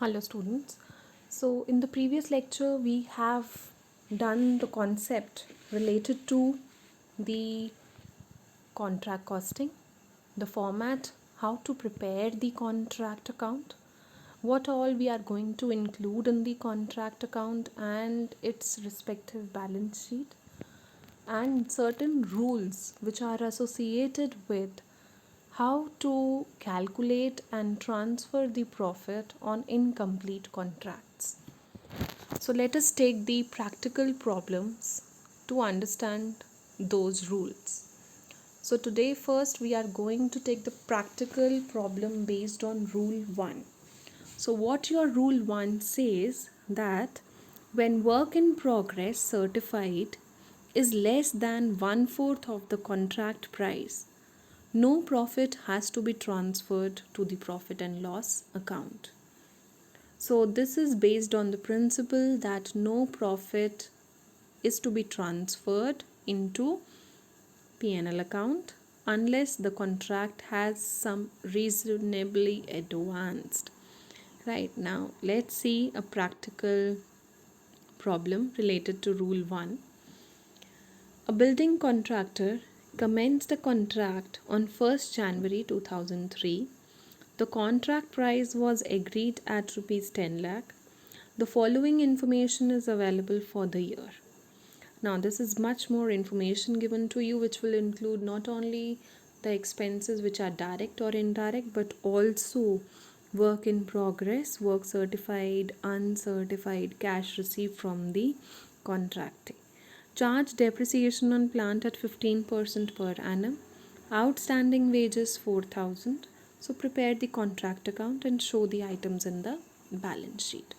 Hello students. So in the previous lecture we have done the concept related to the contract costing, the format, how to prepare the contract account, what all we are going to include in the contract account and its respective balance sheet, and certain rules which are associated with how to calculate and transfer the profit on incomplete contracts. So let us take the practical problems to understand those rules. So today first we are going to take the practical problem based on rule 1. So what your rule 1 says that when work in progress certified is less than 1/4 of the contract price, no profit has to be transferred to the profit and loss account. So this is based on the principle that no profit is to be transferred into P&L account unless the contract has some reasonably advanced. Right, now let's see a practical problem related to rule 1. A building contractor commenced the contract on 1st January 2003. The contract price was agreed at rupees 10 lakh. The following information is available for the year. Now this is much more information given to you, which will include not only the expenses which are direct or indirect, but also work in progress, work certified, uncertified, cash received from the contractee. Charge depreciation on plant at 15% per annum. Outstanding wages 4,000. So prepare the contract account and show the items in the balance sheet.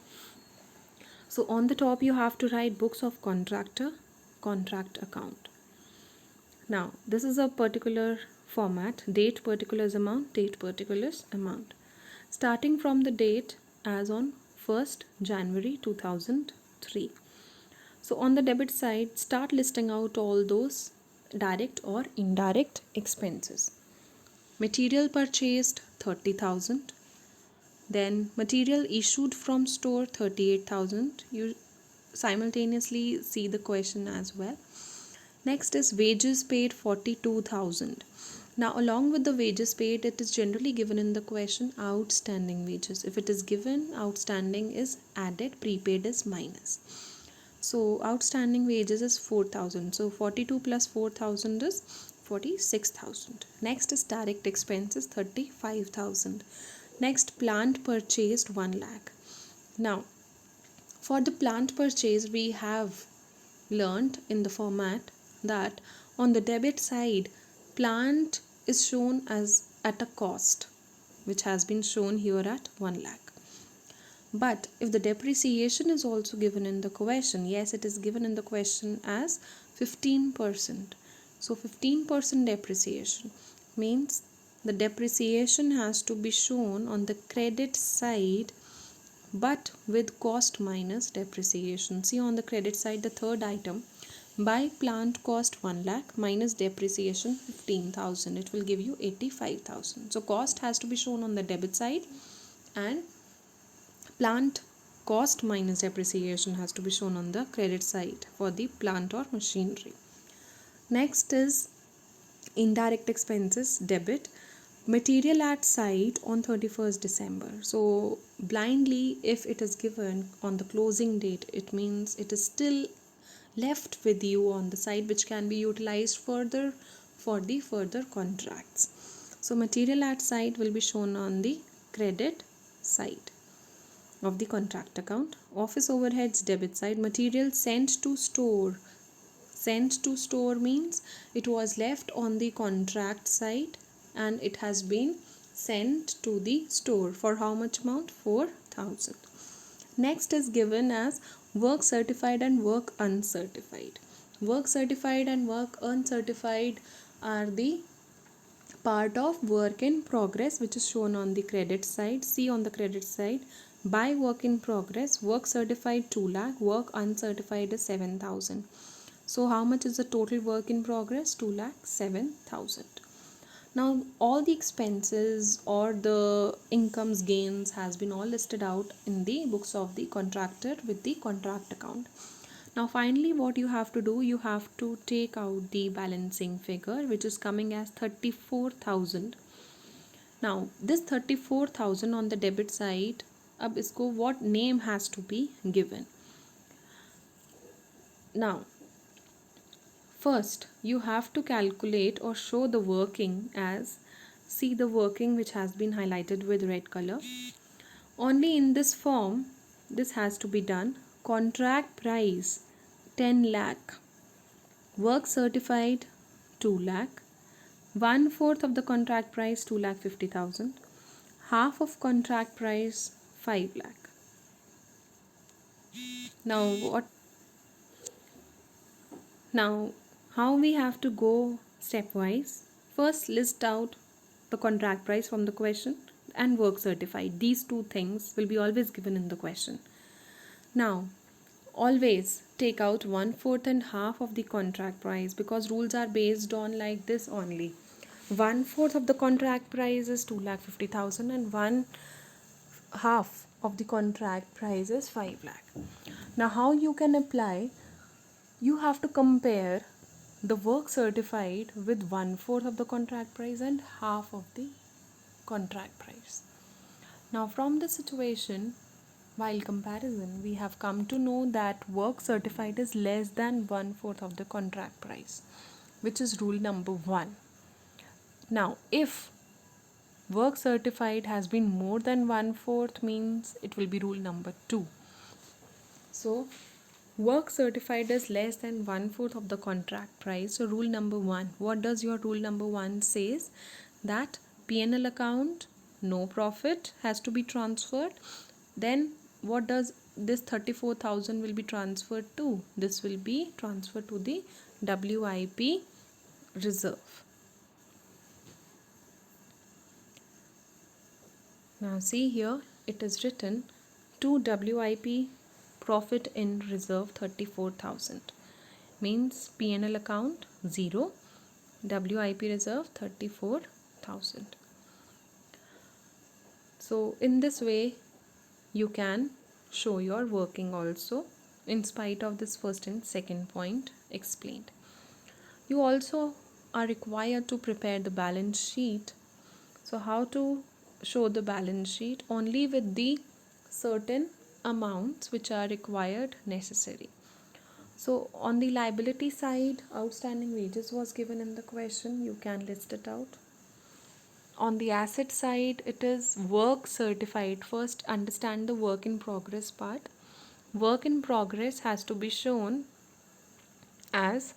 So on the top you have to write books of contractor, contract account. Now this is a particular format: date particulars amount, date particulars amount. Starting from the date as on 1st January 2003. So on the debit side, start listing out all those direct or indirect expenses. Material purchased 30,000. Then material issued from store 38,000. You simultaneously see the question as well. Next is wages paid 42,000. Now along with the wages paid, it is generally given in the question outstanding wages. If it is given, outstanding is added, prepaid is minus. So outstanding wages is 4,000. So 42 plus 4,000 is 46,000. Next is direct expenses 35,000. Next, plant purchased 1 lakh. Now for the plant purchase, we have learnt in the format that on the debit side, plant is shown as at a cost, which has been shown here at 1 lakh. But if the depreciation is also given in the question, yes, it is given in the question as 15%. So 15% depreciation means the depreciation has to be shown on the credit side, but with cost minus depreciation. See on the credit side, the third item, buy plant cost 1 lakh minus depreciation 15,000. It will give you 85,000. So cost has to be shown on the debit side and plant cost minus depreciation has to be shown on the credit side for the plant or machinery. Next is indirect expenses debit. Material at site on 31st December. So blindly, if it is given on the closing date, it means it is still left with you on the site, which can be utilized further for the further contracts. So material at site will be shown on the credit side of the contract account. Office overheads debit side. Material sent to store. Sent to store means it was left on the contract side and it has been sent to the store. For how much amount? 4,000. Next is given as work certified and work uncertified. Work certified and work uncertified are the part of work in progress, which is shown on the credit side. See on the credit side, by work in progress, work certified 2 lakh, work uncertified is 7,000. So how much is the total work in progress? 2,07,000. Now all the expenses or the incomes gains has been all listed out in the books of the contractor with the contract account. Now finally what you have to do, you have to take out the balancing figure which is coming as 34,000. Now this 34,000 on the debit side, अब इसको what name has to be given. Now first you have to calculate or show the working as, see the working which has been highlighted with red color. Only in this form this has to be done. Contract price 10 lakh, work certified 2 lakh, 1/4 of the contract price 2,50,000, half of contract price 5 lakh. Now how we have to go stepwise. First list out the contract price from the question and work certified. These two things will be always given in the question. Now always take out 1/4 and half of the contract price, because rules are based on like this only. 1/4 of the contract price is 2,50,000 and 1/2 of the contract price is 5 lakh. Now how you can apply, you have to compare the work certified with 1/4 of the contract price and half of the contract price. Now from the situation, while comparison, we have come to know that work certified is less than 1/4 of the contract price, which is rule number 1. Now if work certified has been more than 1/4 means it will be rule number 2. So work certified is less than 1/4 of the contract price. So rule number 1, what does your rule number 1 says? That P&L account, no profit has to be transferred. Then what does this 34,000 will be transferred to? This will be transferred to the WIP reserve. Now see here, it is written to WIP profit in reserve 34,000, means P&L account 0, WIP reserve 34,000. So in this way you can show your working also, in spite of this first and second point explained. You also are required to prepare the balance sheet. So how to show the balance sheet? Only with the certain amounts which are required necessary. So on the liability side, outstanding wages was given in the question, you can list it out. On the asset side, it is work certified. First understand the work in progress part. Work in progress has to be shown as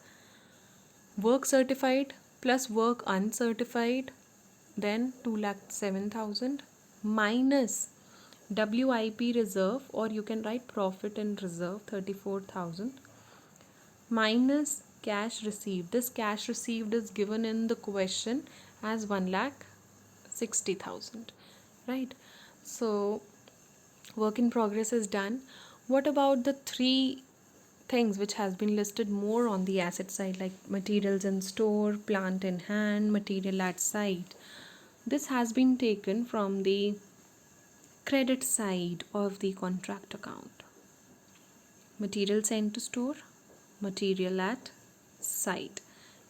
work certified plus work uncertified, then 2,07,000 minus WIP reserve, or you can write profit in reserve 34,000 minus cash received. This cash received is given in the question as 1,60,000, right? So work in progress is done. What about the 3 things which has been listed more on the asset side, like materials in store, plant in hand, material at site? This has been taken from the credit side of the contract account. Material sent to store, material at site,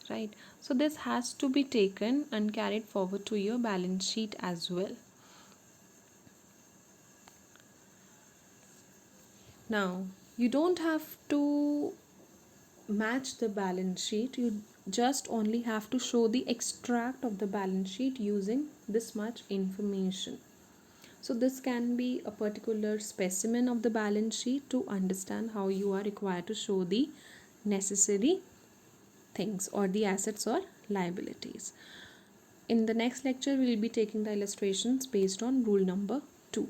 right? So this has to be taken and carried forward to your balance sheet as well. Now you don't have to match the balance sheet, you just only have to show the extract of the balance sheet using this much information. So this can be a particular specimen of the balance sheet to understand how you are required to show the necessary things or the assets or liabilities. In the next lecture, we will be taking the illustrations based on rule number 2.